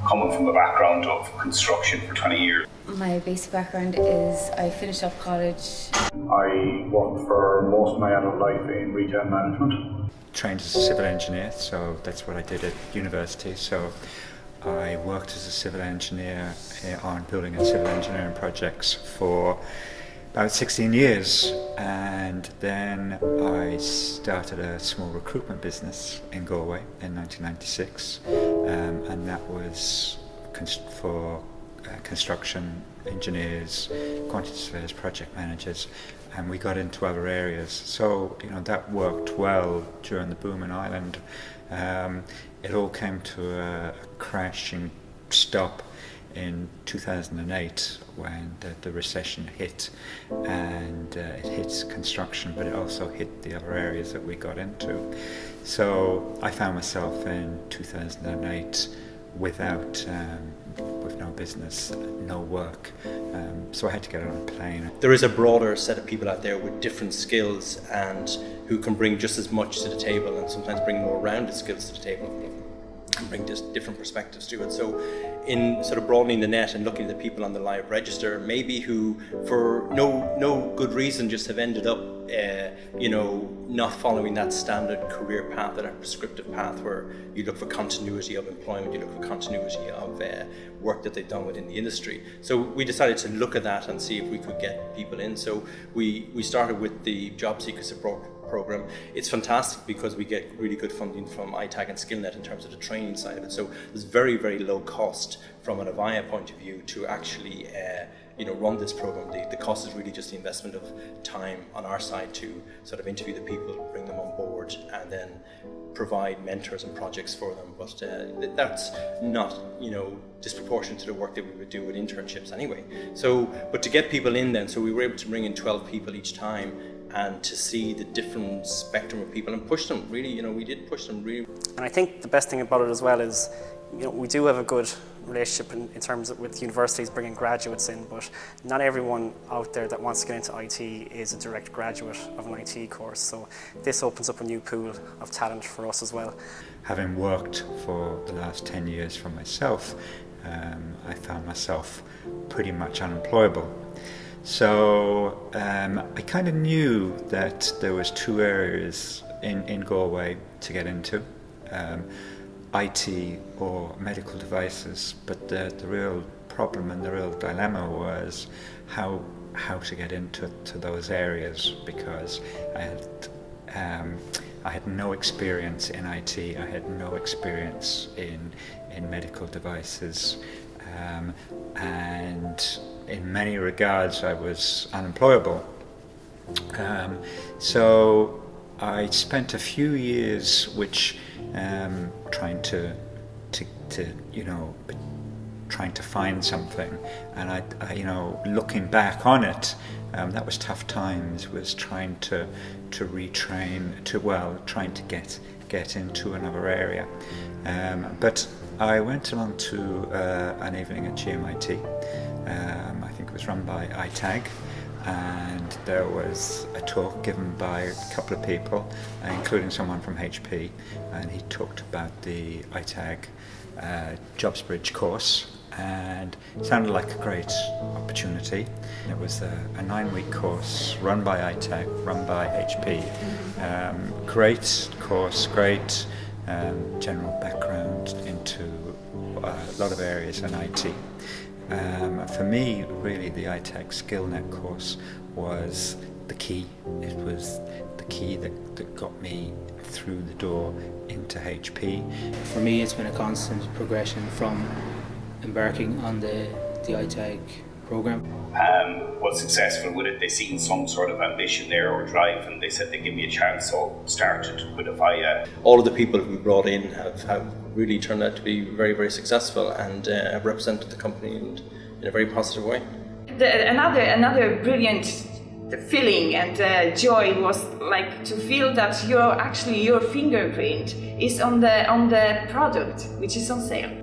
coming from a background of construction for 20 years. My basic background is I finished up college. I worked for most of my adult life in retail management. Trained as a civil engineer, so that's what I did at university. So I worked as a civil engineer on building and civil engineering projects for about 16 years, and then I started a small recruitment business in Galway in 1996, and that was for construction engineers, quantity surveyors, project managers, and we got into other areas. So that worked well during the boom in Ireland. It all came to a crashing stop in 2008 when the recession hit, and it hit construction, but it also hit the other areas that we got into. So I found myself in 2008 with no business, no work, so I had to get on a plane. There is a broader set of people out there with different skills and who can bring just as much to the table, and sometimes bring more rounded skills to the table and bring just different perspectives to it. So in sort of broadening the net and looking at the people on the live register, maybe who for no good reason just have ended up not following that standard career path, that prescriptive path where you look for continuity of employment, you look for continuity of work that they've done within the industry. So we decided to look at that and see if we could get people in. So we started with the Job Seeker Support program. It's fantastic because we get really good funding from ITAG and SkillNet in terms of the training side of it. So there's very, very low cost from an Avaya point of view to actually run this program. The cost is really just the investment of time on our side to sort of interview the people, bring them on board, and then provide mentors and projects for them. But that's not disproportionate to the work that we would do with internships anyway. So, but to get people in then, so we were able to bring in 12 people each time, and to see the different spectrum of people and push them really, we did push them really. And I think the best thing about it as well is, we do have a good relationship in terms of with universities bringing graduates in, but not everyone out there that wants to get into IT is a direct graduate of an IT course. So this opens up a new pool of talent for us as well. Having worked for the last 10 years for myself, I found myself pretty much unemployable. So I kind of knew that there was two areas in Galway to get into, IT or medical devices, but the real problem and the real dilemma was how to get into those areas, because I had no experience in IT, I had no experience in medical devices, and in many regards I was unemployable. So I spent a few years trying to find something, and I looking back on it, that was tough times, was trying to retrain trying to get into another area, but I went along to an evening at GMIT. I think it was run by ITAG, and there was a talk given by a couple of people, including someone from HP, and he talked about the ITAG Jobs Bridge course, and it sounded like a great opportunity. It was a 9-week course run by ITAG, run by HP. Great course, great general background into a lot of areas in IT. For me, really, the ITAG SkillNet course was the key. It was the key that got me through the door into HP. For me, it's been a constant progression from embarking on the ITAG program. Was successful with it. They seen some sort of ambition there or drive, and they said they'd give me a chance, so started with Avaya. All of the people who we brought in have really turned out to be very, very successful, and have represented the company in a very positive way. Another brilliant feeling and joy was like to feel that your fingerprint is on the product which is on sale.